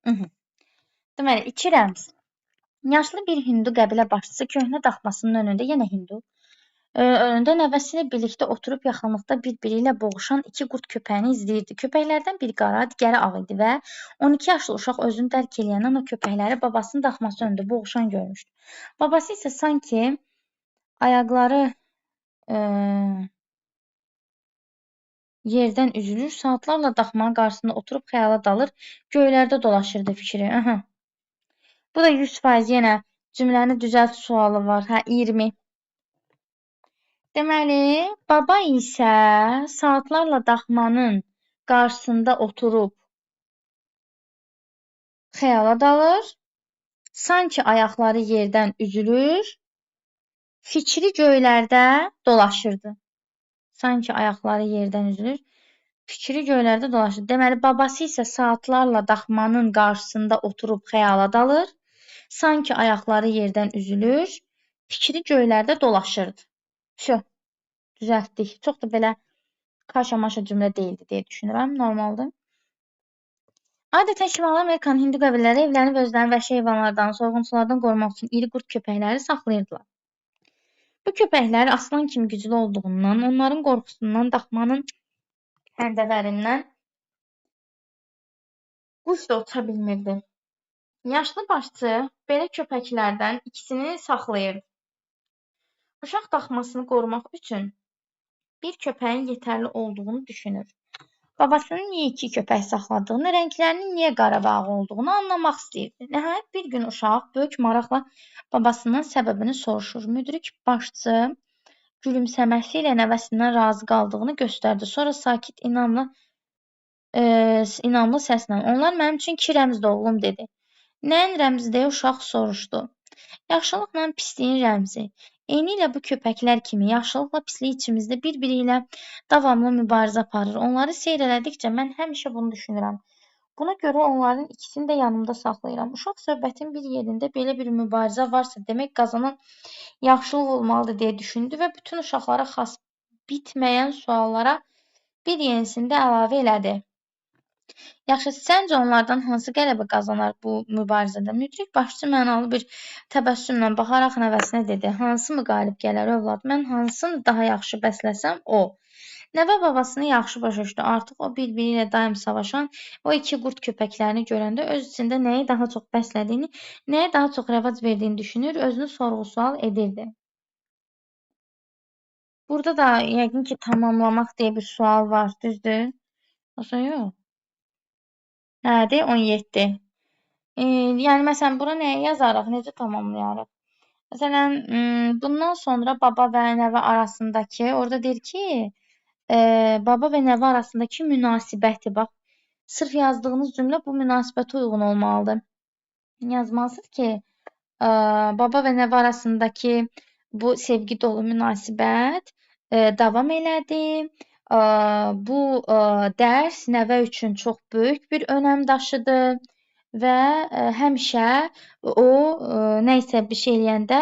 Mhm. Deməli, 2 rəmz. Yaşlı bir hindu qəbilə başçısı köhnə daxmasının önündə, yenə hindu, önündə nəvəsi ilə birlikdə oturub yaxınlıqda bir-biri ilə boğuşan 2 qurd köpəyini izləyirdi. Köpəklərdən biri qara, digəri ağ idi və 12 yaşlı uşaq özünü dərk eləyəndən o köpəkləri babasının daxması önündə boğuşan görmüşdü. Babası isə sanki ayaqları yerdən üzülür, saatlarla daxmanın qarşısında oturub xəyala dalır, göylərdə dolaşırdı fikri. Aha. Bu da 100% yenə cümləni düzəlt sualı var. Hə, 20. Deməli, baba isə saatlarla daxmanın qarşısında oturub xəyala dalır, sanki ayaqları yerdən üzülür, fikri göylərdə dolaşırdı. Sanki ayaqları yerdən üzülür, fikri göylərdə dolaşırdı. Deməli, babası isə saatlarla daxmanın qarşısında oturub xəyala dalır, sanki ayaqları yerdən üzülür, fikri göylərdə dolaşırdı. Şu, düzəltdik. Çox da belə kaşa-maşa cümlə deyildi deyə düşünürəm, normaldır. Adətən Şimali Amerikanın hindu qəbilələri evlərini özlərini vəhşi heyvanlardan, soyğunçulardan qorumaq üçün iri qurd köpəkləri saxlayırdılar. Bu köpəklər aslan kimi güclü olduğundan, onların qorxusundan daxmanın həndəvərindən quş da uça bilmirdi. Yaşlı başçı belə köpəklərdən ikisini saxlayırdı. Uşaq daxmasını qorumaq üçün bir köpəyin yetərli olduğunu düşünür. Babasının niyə 2 köpək saxladığını, rənglərinin niyə qara və ağ olduğunu anlamaq istəyirdi. Nəhayət bir gün uşaq böyük maraqla babasından səbəbini soruşur. Müdrik başçı gülümsəməsi ilə nəvəsindən razı qaldığını göstərdi. Sonra sakit, inamlı səslə, onlar mənim üçün 2 rəmzdir oğlum, dedi. Nəyin rəmzi deyə uşaq soruşdu. Yaxşılıqla pisliyin rəmzi. Eynilə bu köpəklər kimi yaxşılıqla pislik içimizdə bir-biri ilə davamlı mübarizə aparır. Onları seyr elədikcə mən həmişə bunu düşünürəm. Buna görə onların ikisini də yanımda saxlayıram. Uşaq söhbətin bir yerində belə bir mübarizə varsa, demək qazanan yaxşılıq olmalıdır deyə düşündü və bütün uşaqlara xas bitməyən suallara bir yenisini də əlavə elədi. Yaxşı, səncə onlardan hansı qələbə qazanar bu mübarizədə? Müdrik başçı mənalı bir təbəssümlə baxaraq nəvəsinə dedi. Hansı mı qalib gələr övlad? Mən hansını daha yaxşı bəsləsəm o. Nəvə babasını yaxşı başa düşdü. Artıq o bir-biri ilə daim savaşan o 2 qurd köpəklərini görəndə öz içində nəyi daha çox bəslədiyini, nəyə daha çox rəvac verdiyini düşünür, özünü sorğu-sual edirdi. Burada da yəqin ki, tamamlamaq deyə bir sual var, düzdür? Yoxsa yox? Nədir? 17. Yəni, məsələn, bura nəyə yazarıq, necə tamamlayarıq? Məsələn, bundan sonra baba və nəvə arasındakı, orada deyir ki, baba və nəvə arasındakı münasibəti, bax, sırf yazdığınız cümlə bu münasibətə uyğun olmalıdır. Yazmalısınız ki, baba və nəvə arasındakı bu sevgi dolu münasibət davam elədi. Bu dərs nəvə üçün çox böyük bir önəm daşıdı və həmişə o nə isə bir şey eləyəndə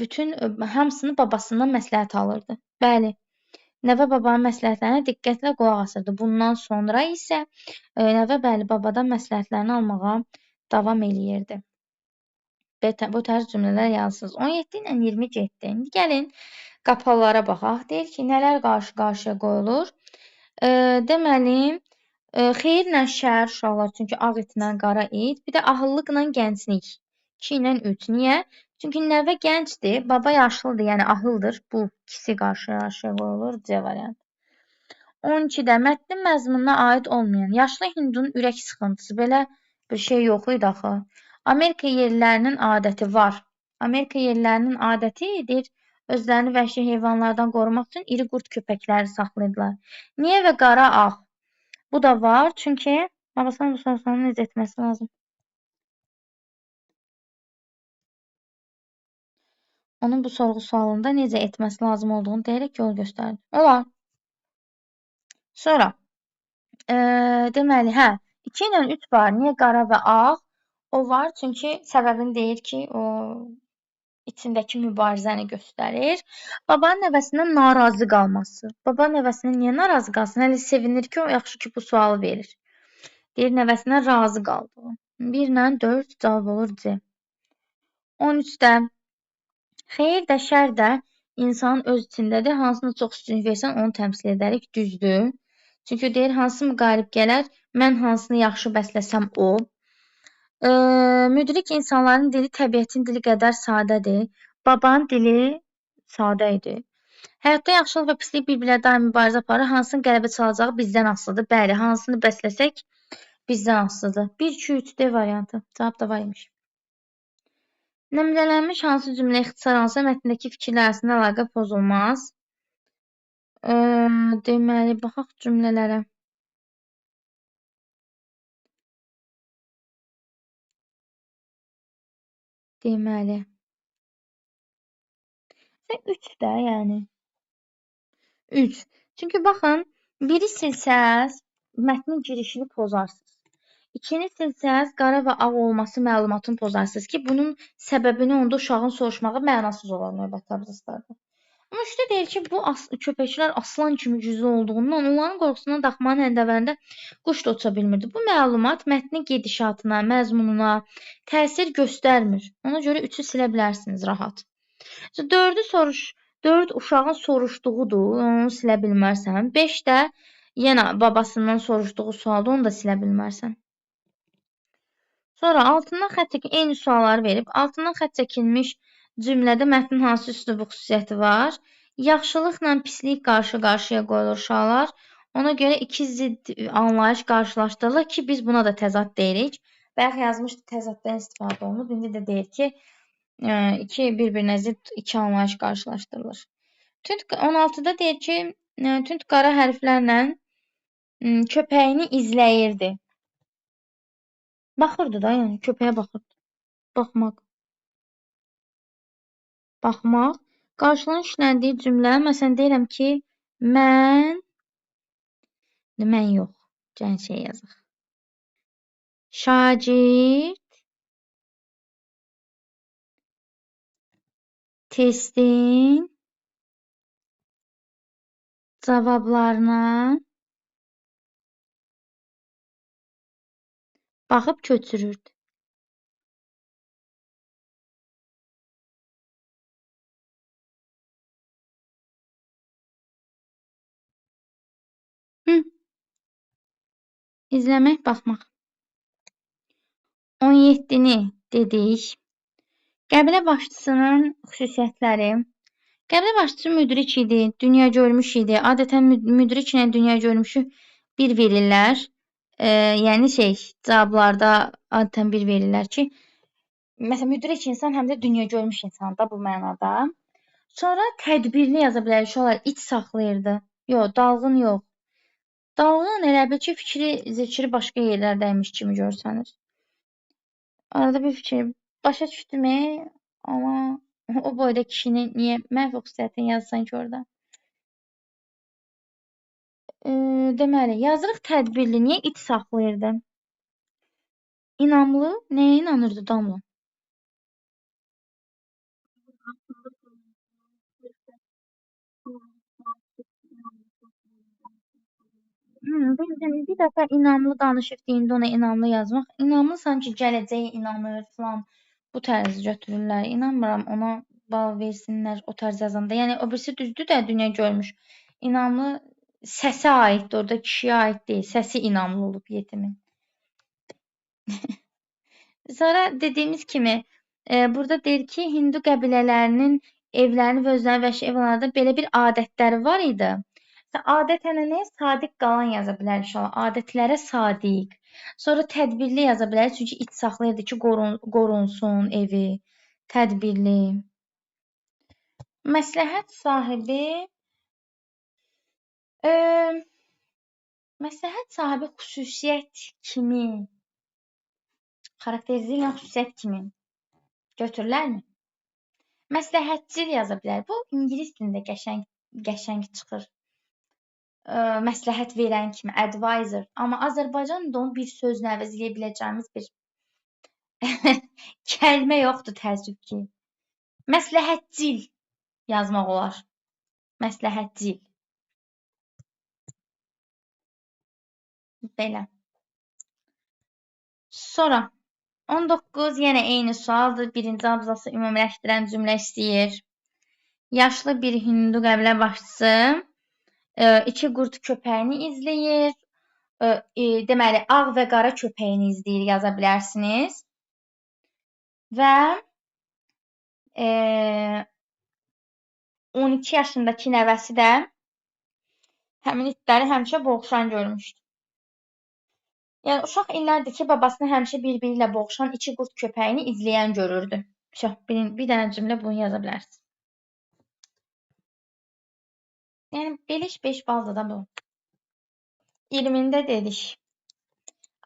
bütün hamısını babasından məsləhət alırdı. Bəli, nəvə babanın məsləhətlərinə diqqətlə qulaq asırdı. Bundan sonra isə nəvə bəli babadan məsləhətlərini almağa davam eləyirdi. Bu tərz cümlələr yazırsınız. 17 ilə 20 getdi. İndi gəlin qapalılara baxaq. Deyir ki, nələr qarşı-qarşıya qoyulur? Deməli, xeyirlə şər uşaqlar, çünki ağ itlə qara it, bir də ahıllıqla gənclik. 2 ilə 3. Niyə? Çünki nəvə gəncdir, baba yaşlıdır, yəni ahıldır. Bu ikisi qarşı-qarşıya qoyulur. C variant. 12-də mətnin məzmununa aid olmayan yaşlı hindunun ürək sıxıntısı. Belə bir şey yox idi axı. Amerika yerlilərinin adəti var. Amerika yerlilərinin adətidir. Özlərini vəhşi heyvanlardan qorumaq üçün iri qurd köpəkləri saxlayırdılar. Niyə və qara ağ? Bu da var. Çünki babasının bu sorusunu necə etməsi lazım? Onun bu sorğu sualında necə etməsi lazım olduğunu deyərək yol göstərdi. Olar. Sonra deməli, 2 ilə 3 var. Niyə qara və ağ? O var, çünki səbəbini deyir ki, o içindəki mübarizəni göstərir. Babanın nəvəsindən narazı qalması. Baba nəvəsindən niyə narazı qalsın? Hələ sevinir ki, o yaxşı ki, bu sualı verir. Deyir, nəvəsindən razı qaldı. 1 ilə 4 cavab olur C. 13-də xeyir də, şər də insanın öz içindədir. Hansını çox üstünlük versən, onu təmsil edərik. Düzdür. Çünki deyir, hansı mı qalib gələr, mən hansını yaxşı bəsləsəm o. Müdrik insanların dili təbiətin dili qədər sadədir. Babanın dili sadə idi. Həyatda yaxşılıq və pislik bir-birlə daim mübarizə aparır. Hansının qələbə çalacağı bizdən asılıdır. Bəli, hansını bəsləsək bizdən asılıdır. 1, 2, 3 D variantı. Cavab da var imiş. Nümunələnmiş hansı cümlə ixtisarlansa mətndəki fikirlər arasında əlaqə pozulmaz? Deməli, baxaq cümlələrə. Deməli. 3 də, yəni. 3. Çünki baxın, biri silsəz, mətnin girişini pozarsınız. 2-ni silsəz, qara və ağ olması məlumatını pozarsınız ki, bunun səbəbini onda uşağın soruşmağı mənasız olar növbəti abzaslarda. Amma üstə deyir ki, bu köpəklər aslan kimi güclü olduğundan onların qorxusundan daxmanın həndəvərində quş da uça bilmirdi. Bu məlumat mətnin gedişatına, məzmununa təsir göstərmir. Ona görə 3-ü silə bilərsiniz rahat. 4 uşağın soruşduğudur, onu silə bilmərsən. 5 də yenə babasından soruşduğu sualdır, onu da silə bilmərsən. Sonra altından xətt çəkilmiş, eyni sualları verib, altından xətt çəkilmiş cümlədə mətnin hansı üslubu xüsusiyyəti var? Yaxşılıqla pislik qarşı-qarşıya qoyulur uşaqlar. Ona görə iki zidd anlayış qarşılaşdırılır ki, biz buna da təzad deyirik. Bayaq yazmışdı, təzaddan istifadə olunub. İndi də deyir ki, iki bir-birinə zidd iki anlayış qarşılaşdırılır. 16-da deyir ki, tünd qara hərflərlə köpəyini izləyirdi. Baxırdı da, yəni köpəyə baxırdı. Baxmaq. Qarşılığın işləndiyi cümlə, məsələn deyirəm ki, mən yox, gəlin şey yazaq. Şagird testin cavablarına baxıb köçürürdü. İzləmək, baxmaq. 17-ni dedik. Qəbilə başçısının xüsusiyyətləri. Qəbilə başçısı müdrik idi, dünya görmüş idi. Adətən müdrik ilə dünya görmüşü bir verirlər. Yəni cavablarda adətən bir verirlər ki, məsələn, müdrik insan həm də dünya görmüş insan da bu mənada. Sonra tədbirli yaza bilərik. Uşaqlar iç saxlayırdı. Yox, dalğın yox. Dalğın elə bil ki, zikri başqa yerlərdəymiş kimi görsənir. Arada bir fikir başa düşdüm, amma o boyda kişini niyə mənfi xüsusiyyətini yazsan ki orada? Deməli, yazırıq tədbirli. Niyə iç saxlayırdı? İnamlı. Nəyə inanırdı Damla? Bir dəfə inamlı danışıb deyində ona inamlı yazmaq. İnamlı sanki gələcəyə inanır falan. Bu tərz götürürlər. İnanmıram ona bal versinlər o tərz yazanda. Yəni o birisi düzdür də dünya görmüş. İnamlı səsə aiddir, orada kişiyə aid deyil. Səsi inamlı olub yetimin. Sonra dediyimiz kimi burada deyir ki, Hindu qəbilələrinin evlərini və özlərinin vəhşi heyvanlarda belə bir adətləri var idi. Adət-ənənəyə sadiq qalan yaza bilərik inşallah. Adətlərə sadiq. Sonra tədbirli yaza bilərik. Çünki iç saxlayırdı ki, qorunsun evi. Tədbirli. Məsləhət sahibi xüsusiyyət kimi xarakterizləyən xüsusiyyət kimi götürülərmi? Məsləhətcil yaza bilərik. Bu ingilis dilində qəşəng çıxır. Məsləhət verən kimi, advisor. Amma Azərbaycanda onu bir sözlə əvəz edə biləcəyimiz bir kəlmə yoxdur təəssüf ki. Məsləhətcil yazmaq olar. Məsləhətcil. Belə. Sonra 19 yenə eyni sualdır. Birinci abzası ümumiləşdirən cümlə istəyir. Yaşlı bir hindu qəbilə başçısı iki qurd köpəyini izləyir. Deməli, ağ və qara köpəyini izləyir yaza bilərsiniz. Və 12 yaşındakı nəvəsi də həmin itləri həmişə boğuşan görmüşdü. Yəni uşaq illərdir ki, babasını həmişə bir-biri ilə boğuşan iki qurd köpəyini izləyən görürdü. Bir dənə cümlə bunu yaza bilərsiniz. Yəni beliş 5 baldır da bu. 20-də dedik.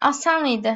Asan idi.